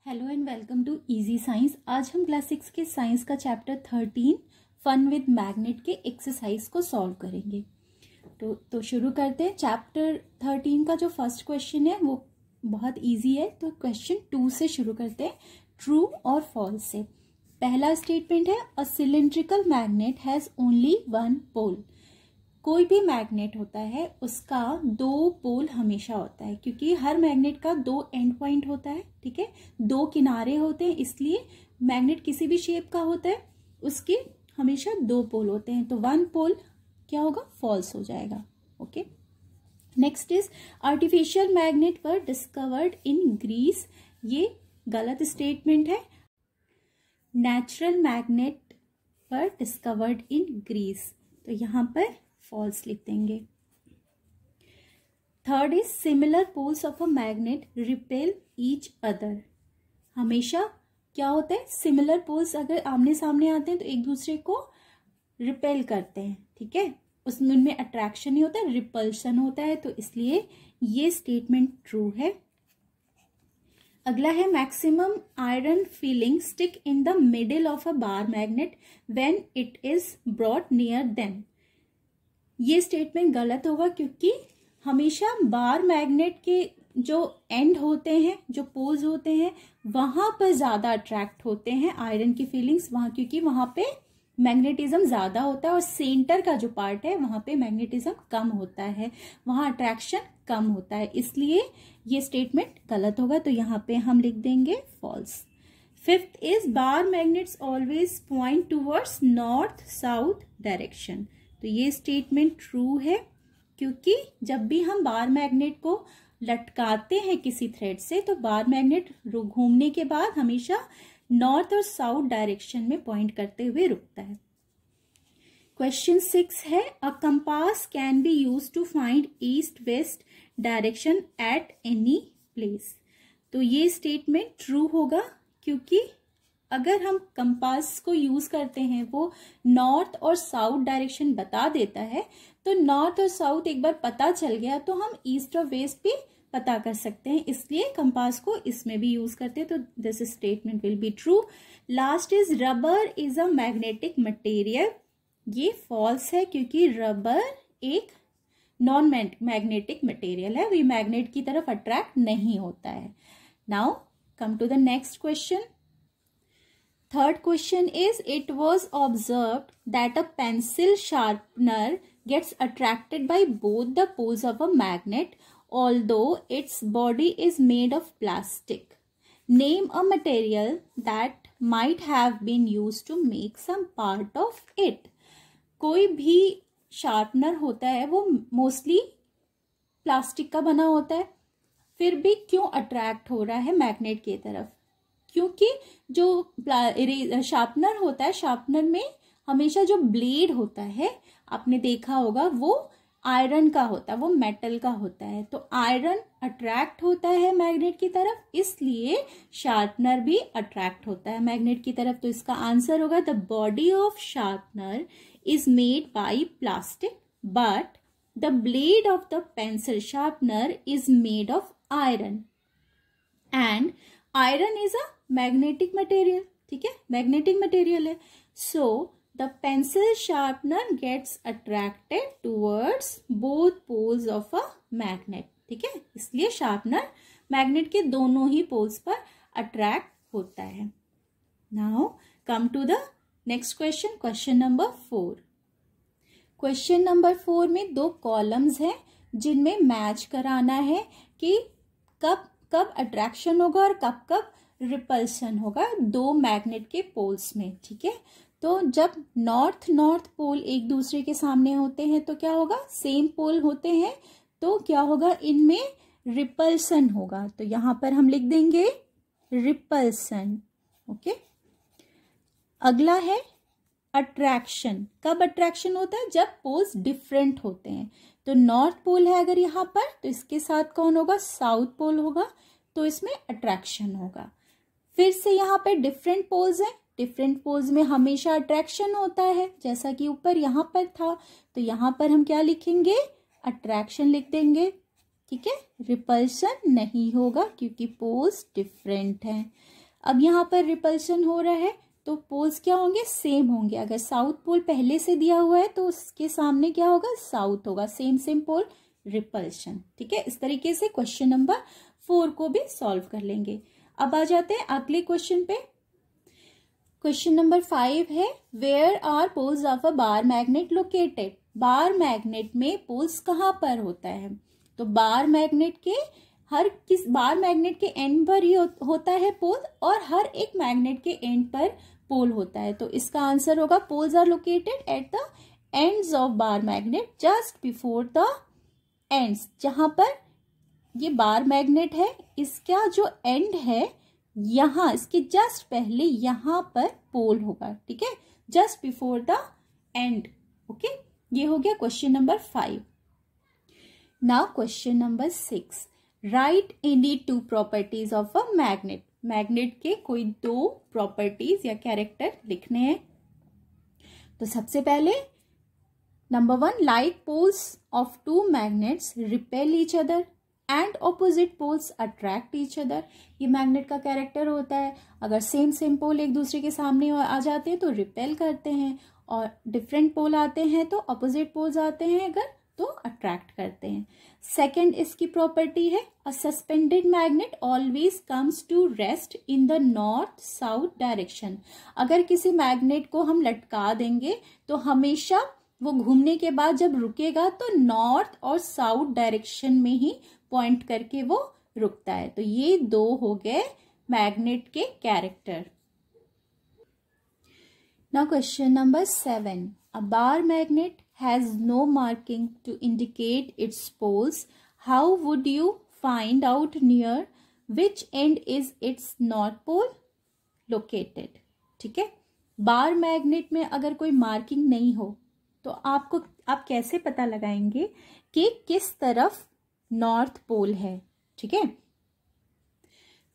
Hello and welcome to easy science. आज हम class 6 के साइंस का चैप्टर 13 फन विद मैग्नेट के एक्सरसाइज को सॉल्व करेंगे। तो शुरू करते हैं। चैप्टर 13 का जो फर्स्ट क्वेश्चन है वो बहुत इजी है, तो क्वेश्चन 2 से शुरू करते हैं, ट्रू और फॉल्स से। पहला स्टेटमेंट है, a cylindrical magnet has only one pole. कोई भी मैग्नेट होता है उसका दो पोल हमेशा होता है, क्योंकि हर मैग्नेट का दो एंड पॉइंट होता है, ठीक है, दो किनारे होते हैं, इसलिए मैग्नेट किसी भी शेप का होता है उसके हमेशा दो पोल होते हैं। तो वन पोल क्या होगा, फॉल्स हो जाएगा। Okay, next is artificial magnet were discovered in Greece. ये गलत स्टेटमेंट है। Natural magnet were discovered in Greece, तो यहां पर फॉल्स लिख देंगे। Third is similar poles of a magnet repel each other. हमेशा क्या होता है, सिमिलर पोल्स अगर आमने सामने आते हैं तो एक दूसरे को रिपेल करते हैं, ठीक है, उसमें उनमें अट्रैक्शन नहीं होता है, रिपल्शन होता है, तो इसलिए ये स्टेटमेंट ट्रू है। अगला है, maximum iron feeling stick in the middle of a bar magnet when it is brought near them. ये स्टेटमेंट गलत होगा, क्योंकि हमेशा बार मैग्नेट के जो एंड होते हैं, जो पोल्स होते हैं, वहां पर ज्यादा अट्रैक्ट होते हैं आयरन की फीलिंग्स, वहां क्योंकि वहां पे मैग्नेटिज्म ज्यादा होता है, और सेंटर का जो पार्ट है वहां पे मैग्नेटिज्म कम होता है, वहां अट्रैक्शन कम होता है, इसलिए ये स्टेटमेंट गलत होगा। तो यहाँ पे हम लिख देंगे false. Fifth is bar magnets always point towards north south direction. तो ये स्टेटमेंट ट्रू है, क्योंकि जब भी हम बार मैग्नेट को लटकाते हैं किसी थ्रेड से, तो बार मैग्नेट घूमने के बाद हमेशा नॉर्थ और साउथ डायरेक्शन में पॉइंट करते हुए रुकता है। क्वेश्चन 6 है, a compass can be use to find east west direction at any place. तो ये स्टेटमेंट ट्रू होगा, क्योंकि अगर हम कंपास को यूज करते हैं वो नॉर्थ और साउथ डायरेक्शन बता देता है, तो नॉर्थ और साउथ एक बार पता चल गया तो हम ईस्ट और वेस्ट भी पता कर सकते हैं, इसलिए कंपास को इसमें भी यूज करते हैं। तो this statement will be true. Last is rubber is a magnetic material. ये फॉल्स है, क्योंकि रबर एक नॉन मैग्नेटिक मटेरियल है, वो मैग्नेट की तरफ अट्रैक्ट नहीं होता है। Now come to the next question. Third question is, it was observed that a pencil sharpener gets attracted by both the poles of a magnet, although its body is made of plastic. Name a material that might have been used to make some part of it. कोई भी sharpener होता है वो mostly plastic का बना होता है, फिर भी क्यों अट्रैक्ट हो रहा है मैग्नेट की तरफ? क्योंकि जो शार्पनर होता है, शार्पनर में हमेशा जो ब्लेड होता है, आपने देखा होगा, वो आयरन का होता है, वो मेटल का होता है, तो आयरन अट्रैक्ट होता है मैग्नेट की तरफ, इसलिए शार्पनर भी अट्रैक्ट होता है मैग्नेट की तरफ। तो इसका आंसर होगा, the body of sharpener is made by plastic but the blade of the pencil sharpener is made of iron, and iron is a magnetic material, ठीक है, मैग्नेटिक मटेरियल है। So the pencil sharpener gets attracted towards both poles of a magnet, ठीक है, इसलिए sharpener magnet के दोनों ही poles पर attract होता है। Now come to the next question, question number 4। Question number 4 में दो कॉलम्स हैं जिनमें मैच कराना है कि कब कब अट्रैक्शन होगा और कब कब रिपल्शन होगा दो मैग्नेट के पोल्स में, ठीक है। तो जब नॉर्थ पोल एक दूसरे के सामने होते हैं तो क्या होगा, सेम पोल होते हैं, तो क्या होगा, इनमें रिपल्शन होगा। तो यहां पर हम लिख देंगे रिपल्शन। ओके, अगला है अट्रैक्शन। कब अट्रैक्शन होता है, जब पोल्स डिफरेंट होते हैं। तो नॉर्थ पोल है अगर यहाँ पर, तो इसके साथ कौन होगा, साउथ पोल होगा, तो इसमें अट्रैक्शन होगा। फिर से यहाँ पे डिफरेंट पोल्स हैं, डिफरेंट पोल्स में हमेशा अट्रैक्शन होता है, जैसा कि ऊपर यहाँ पर था, तो यहाँ पर हम क्या लिखेंगे, अट्रैक्शन लिख देंगे। ठीक है, रिपल्शन नहीं होगा क्योंकि पोल्स डिफरेंट हैं। अब यहाँ पर रिपल्शन हो रहा है तो पोल्स क्या होंगे, सेम होंगे। अगर साउथ पोल पहले से दिया हुआ है तो उसके सामने क्या होगा, साउथ होगा। Same same pole, repulsion. ठीक है, इस तरीके से क्वेश्चन नंबर 4 को भी सॉल्व कर लेंगे। अब आ जाते हैं अगले क्वेश्चन पे। क्वेश्चन नंबर 5 है, where are poles of a bar magnet located. Bar magnet में पोल्स कहाँ पर होता है, तो बार मैग्नेट के बार मैग्नेट के एंड पर ही होता है पोल, और हर एक मैग्नेट के एंड पर पोल होता है। तो इसका आंसर होगा poles are located at the ends of bar magnet just before the ends. जहां पर ये बार मैग्नेट है, इसका जो एंड है यहां, इसके जस्ट पहले यहां पर पोल होगा। ठीक है, just before the end. Okay, ये हो गया question number 5। Now question number 6, right any 2 properties of a magnet. Magnet के कोई 2 प्रॉपर्टीज या कैरेक्टर लिखने हैं। तो सबसे पहले number 1, like poles of 2 magnets repel each other and opposite poles attract each other. ये मैग्नेट का कैरेक्टर होता है। अगर सेम सेम पोल एक दूसरे के सामने आ जाते हैं तो रिपेल करते हैं, और डिफरेंट पोल आते हैं तो ऑपोजिट पोल्स आते हैं अगर तो अट्रैक्ट करते हैं। सेकेंड इसकी प्रॉपर्टी है, a suspended magnet always comes to rest in the north south direction. अगर किसी मैग्नेट को हम लटका देंगे तो हमेशा वो घूमने के बाद जब रुकेगा तो नॉर्थ और साउथ डायरेक्शन में ही पॉइंट करके वो रुकता है। तो ये 2 हो गए मैग्नेट के character. Now question number 7, a bar magnet has no marking to indicate its poles. How would you find out near which end is its north pole located? ठीक है, बार मैग्नेट में अगर कोई मार्किंग नहीं हो तो आप कैसे पता लगाएंगे कि किस तरफ नॉर्थ पोल है। ठीक है,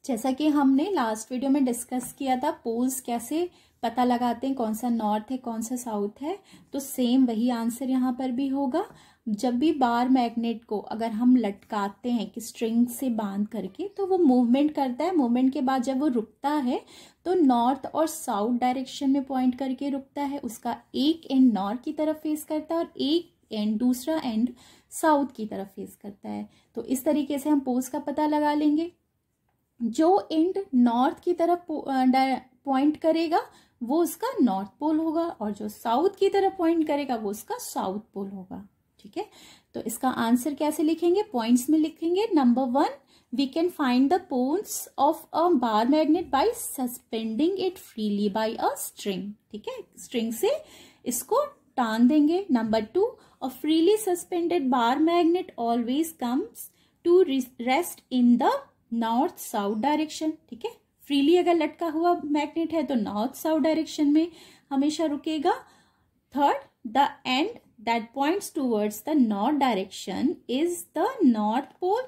जैसा कि हमने लास्ट वीडियो में डिस्कस किया था, पोल्स कैसे पता लगाते हैं, कौन सा नॉर्थ है कौन सा साउथ है, तो सेम वही आंसर यहाँ पर भी होगा। जब भी बार मैग्नेट को अगर हम लटकाते हैं कि स्ट्रिंग से बांध करके, तो वो मूवमेंट करता है। मूवमेंट के बाद जब वो रुकता है तो नॉर्थ और साउथ डायरेक्शन में पॉइंट करके रुकता है। उसका एक एंड नॉर्थ की तरफ फेस करता है और एक एंड, दूसरा एंड साउथ की तरफ फेस करता है। तो इस तरीके से हम पोल्स का पता लगा लेंगे। जो एंड नॉर्थ की तरफ पॉइंट करेगा वो उसका नॉर्थ पोल होगा, और जो साउथ की तरफ पॉइंट करेगा वो उसका साउथ पोल होगा। ठीक है, तो इसका आंसर कैसे लिखेंगे, पॉइंट्स में लिखेंगे। Number 1, we can find the poles of a bar magnet by suspending it freely by a string. ठीक है, स्ट्रिंग से इसको टान देंगे। Number 2, a freely suspended bar magnet always comes to rest in the north south direction. ठीक है, freely अगर लटका हुआ मैग्नेट है तो नॉर्थ साउथ डायरेक्शन में हमेशा रुकेगा। Third, the end that points towards the north direction is the north pole,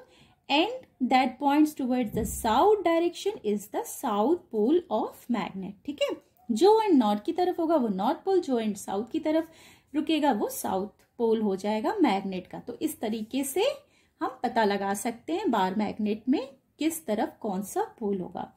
and that points towards the south direction is the south pole of magnet. ठीक है, जो एंड नॉर्थ की तरफ होगा वो नॉर्थ पोल, जो एंड साउथ की तरफ रुकेगा वो साउथ पोल हो जाएगा मैग्नेट का। तो इस तरीके से हम पता लगा सकते हैं बार मैग्नेट में किस तरफ कौन सा पोल होगा।